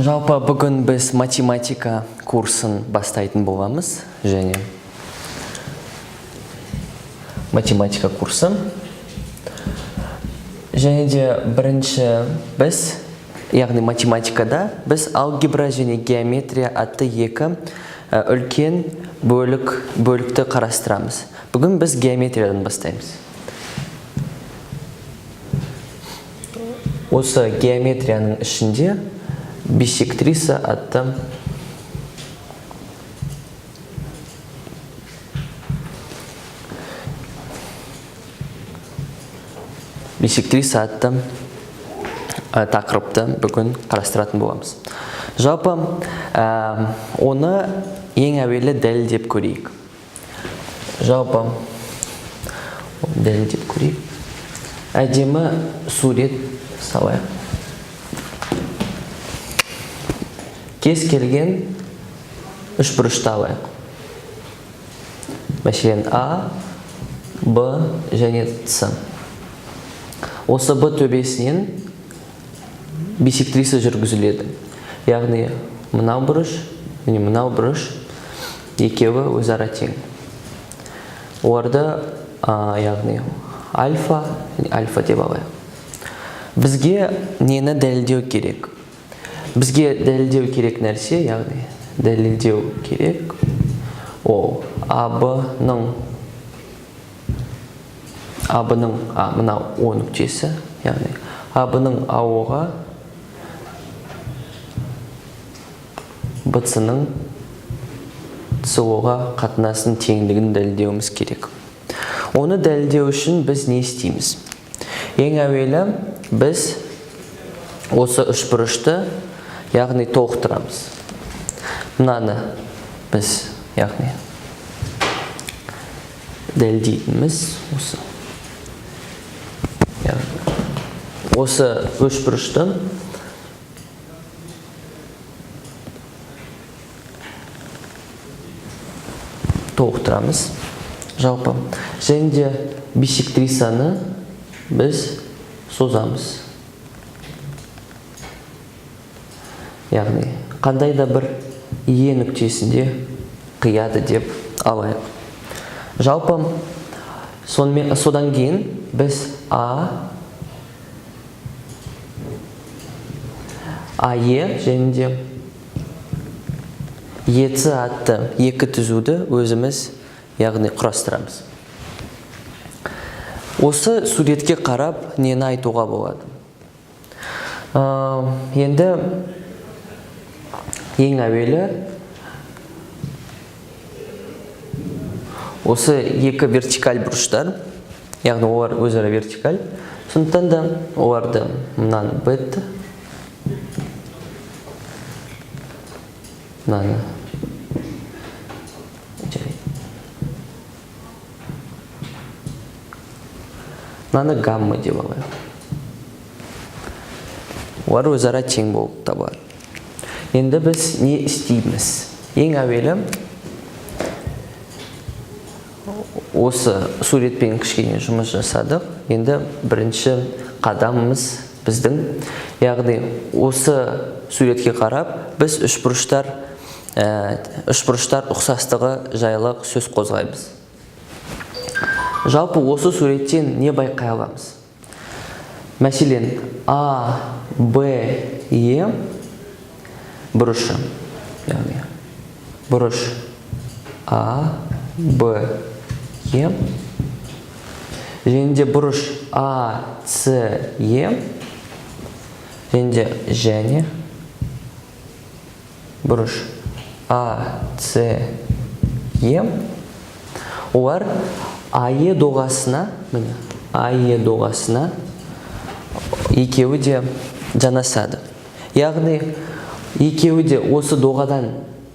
Жалпы бүгін біз математика курсын бастайтын боламыз, және математика курсы. Және де бірінші біз, яғни математикада біз алгебра және геометрия атты екі үлкен бөлікті қарастырамыз. Бүгін біз геометриядан бастаймыз. Осы геометрияның ішінде биссектриса атты тақырыпты бүгін қарастыратын боламыз. Жалпы оны ең әуелі дәлелдеп көрейік. Әдемі сурет салайық. Кез келген үшбұрышты алайық. Мәселен, А, Б және С. Осы Б төбесінен биссектриса жүргізіледі. Яғни, мынау бұрыш және мынау бұрыш екеуі өзара тең. Оларды, яғни, альфа және альфа деп алайық. Бізге нені дәлелдеу керек? Бізге дәлелдеу керек нәрсе, яғни дәлелдеу керек ол АБ-ның мынау О нүктесі, яғни АБ-ның АО-ға БЦ-ның СО-ға қатынасын теңдігін дәлелдеуіміз керек. Оны дәлелдеу үшін біз не істейміз? Ең әуелі біз осы үшбұрышты, яғни толықтырамыз. Мынаны біз, яғни дәлелдейтініміз осы. Осы үшбұрышты толықтырамыз. Жалпы. Және де биссектрисаны біз созамыз. Яғни, қандай да бір Е нүктесінде қияды деп алайық. Жалпы, содан кейін біз АЕ және де ЕЦ атты екі түзуді өзіміз, яғни құрастырамыз. Осы суретке қарап нені айтуға болады? Енді ең әуелі осы екі вертикаль бұрыштар, яғни олар өзара вертикаль, сондықтан да оларды мынаны бет, мынаны гамма деп алайық. Олар өзара тең болып табылады. Енді біз не істейміз? Ең әуелі осы суретпен кішкене жұмыс жасадық. Енді бірінші қадамымыз біздің, яғни осы суретке қарап, біз үшбұрыштар ұқсастығы жайлы сөз қозғаймыз. Жалпы осы суреттен не байқай аламыз? Мәселен, А, Б, Е бұрышы, яғни бұрыш А, Б, Е, және де бұрыш А, С, Е, және бұрыш А, С, Е, олар АЕ доғасына екеуі де жанасады. Яғни, екеуі де осы доғадан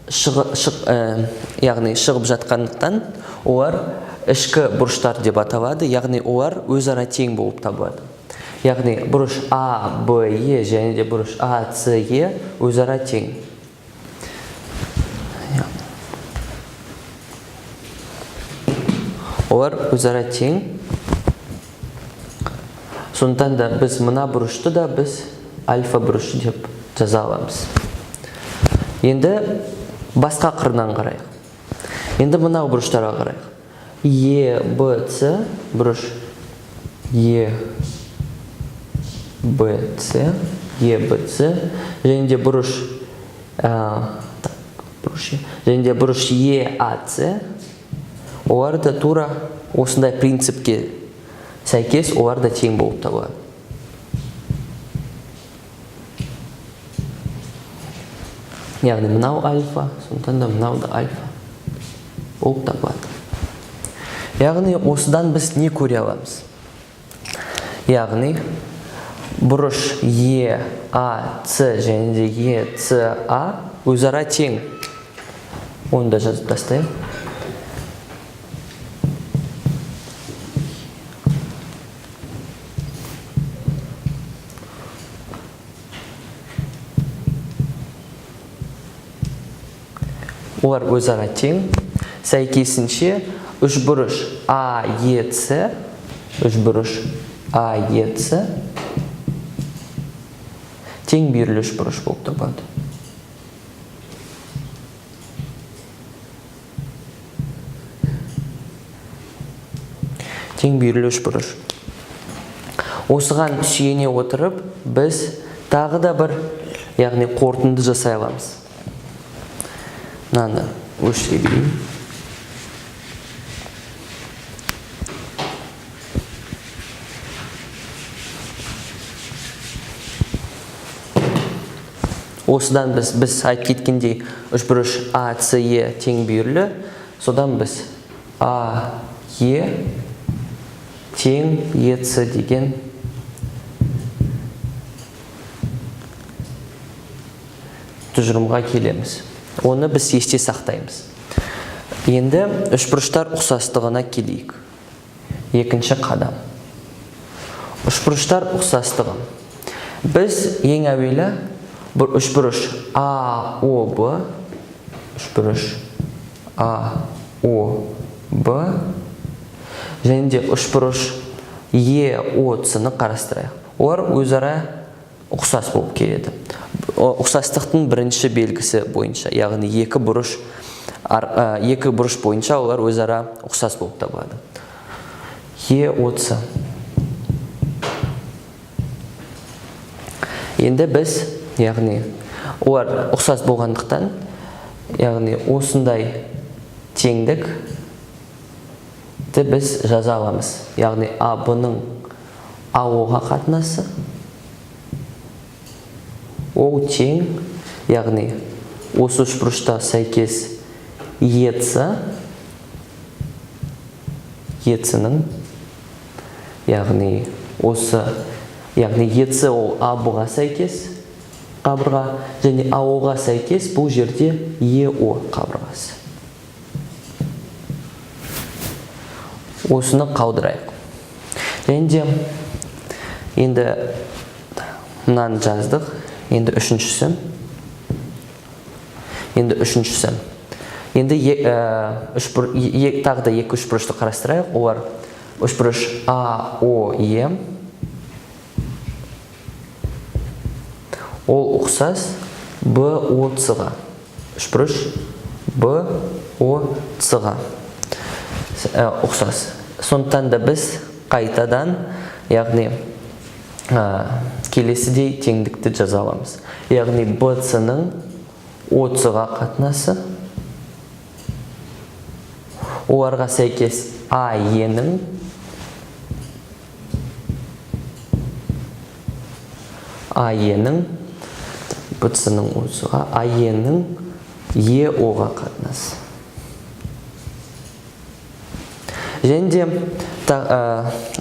шығып жатқандықтан, олар ішкі бұрыштар деп аталады, яғни олар өзара тең болып табылады. Яғни, бұрыш А, Б, Е және де бұрыш А, С, Е өзара тең. Олар өзара тең. Сондықтан да біз мына бұрышты да біз альфа бұрышы деп жаза аламыз. Енді басқа қырынан қарайық. Енді мынау бұрыштарға қарайық. ЕБЦ бұрыш ЕБЦ және де бұрыш ЕАЦ, олар да тура осындай принципке сәйкес олар да тең болып табылады. Яғни мынау альфа, сондықтан да мынау да альфа болып табылады. Яғни осыдан біз не көре аламыз? Яғни бұрыш ЕАЦ және де ЕЦА өзара тең. Оны да жазып тастайық. Олар өзара тең. Сәйкесінше үшбұрыш АЕЦ тең берілі үшбұрыш болып табылады. Тең берілі үшбұрыш. Осыған сүйене отырып, біз тағы да бір, яғни қорытынды жасай аламыз. Мынаны өшіре берейін. Осыдан біз айтып кеткендей үшбұрыш АЦЕ тең берілі. Содан біз АЕ тең ЕЦ деген тұжырымға келеміз. Оны біз есте сақтаймыз. Енді үшбұрыштар ұқсастығына келейік. Екінші қадам. Үшбұрыштар ұқсастығы. Біз ең әуелі үшбұрыш АОБ және де үшбұрыш ЕОЦ-ны қарастырайық. Олар өзара ұқсас болып келеді. Ұқсастықтың бірінші белгісі бойынша, яғни екі бұрыш бойынша олар өзара ұқсас болып табылады. ЕОЦ. Енді біз, яғни олар ұқсас болғандықтан, яғни осындай теңдік біз жаза аламыз. Яғни АБ-ның АО-ға қатынасы ол тең, яғни осы үшбұрышта сәйкес ЕЦ-ның, яғни ЕЦ ол АБ-ға сәйкес қабырға, және АО-ға сәйкес бұл жерде ЕО қабырғасы. Осыны қалдырайық. Енді мынаны жаздық. Енді үшіншісі. Енді тағы да екі үшбұрышты қарастырайық. Олар үшбұрыш АОЕ. Ол ұқсас БОЦ-ға. Үшбұрыш БОЦ-ға ұқсас. Сондықтан да біз қайтадан, яғни келесідей теңдікті жаза аламыз. Яғни БЦ-ның ОЦ-ға қатынасы, оларға сәйкес АЕ-ның БЦ-ның ОЦ-ға, АЕ-ның ЕО-ға қатынасы. Және де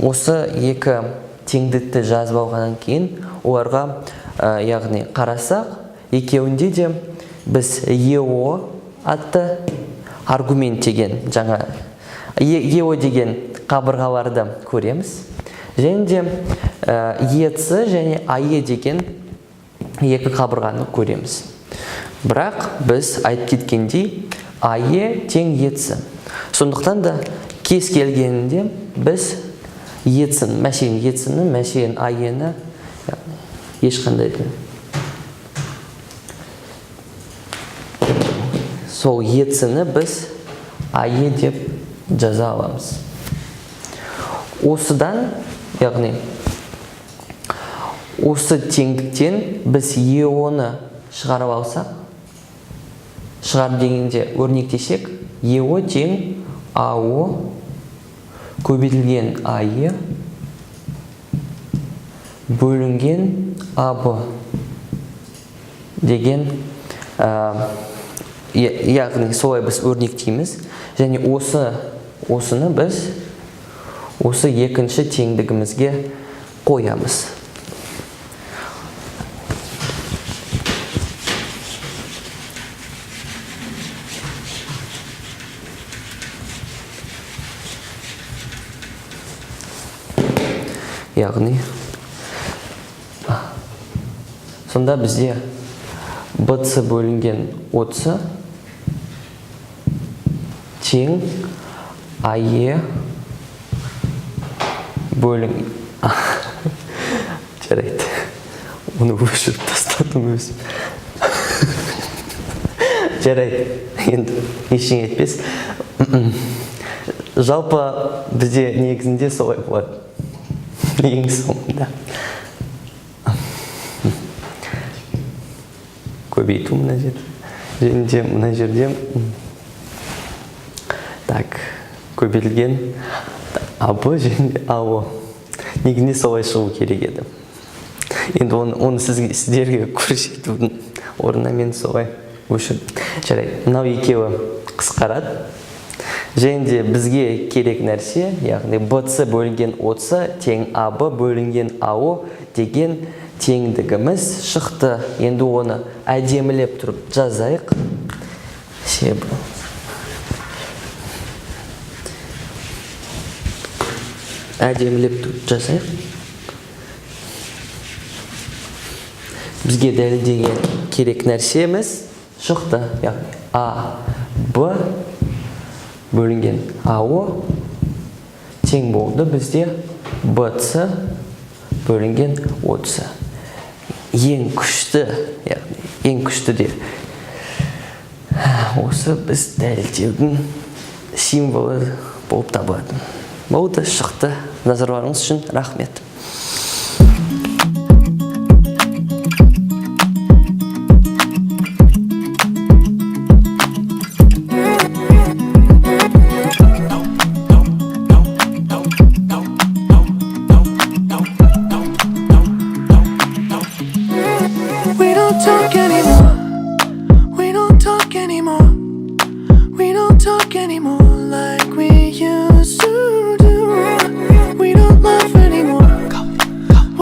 осы екі теңдікті жазып алғаннан кейін оларға, яғни қарасақ, екеуінде де біз ЕО атты аргумент деген, жаңа ЕО деген қабырғаларды көреміз. Және де ЕЦ және АЕ деген екі қабырғаны көреміз. Бірақ біз айтып кеткендей АЕ тең ЕЦ. Сондықтан да кез келгенінде біз ЕЦ-ні, мәселен ЕЦ-ні, мәселен АЕ-ні ешқандай сол еціні біз ае деп жаза аламыз. Осыдан, яғни осы теңдіктен біз еоны шығарып алсақ, шығарып дегенде өрнектесек, ео тең ао көбейтілген ае бөлінген аб деген, яғни солай біз өрнектейміз. Және осыны біз осы екінші теңдігімізге қоямыз. Яғни сонда бізде bc бөлінген 30 тең ае бөлінген жарайды, оны өшіріп тастадым өзім. Жарайды, енді ештеңе етпес. Жалпы бізде негізінде солай болады. Ең соңында көбейту мына жерде, және де мына жерде так, көбейтілген аб және ао. Негізінде солай шығу керек еді. Енді оны сіздерге көрсетудің орнына мен солай өшірдім. Жарайды, мынау екеуі қысқарады. Және де бізге керек нәрсе, яғни bc бөлінген 30 тең аб бөлінген ао деген теңдігіміз шықты. Енді оны әдемілеп тұрып жазайық. Әдемілеп тұрып жазайық. Бізге дәлелдеген керек нәрсеміз шықты. Яғни а б бөлінген ао тең болды бізде bc бөлінген 30. Ең күшті, яғни ең күшті де осы біз дәлелдеудің символы болып табылады. Болды, шықты. Назарларыңыз үшін рахмет. We don't talk anymore.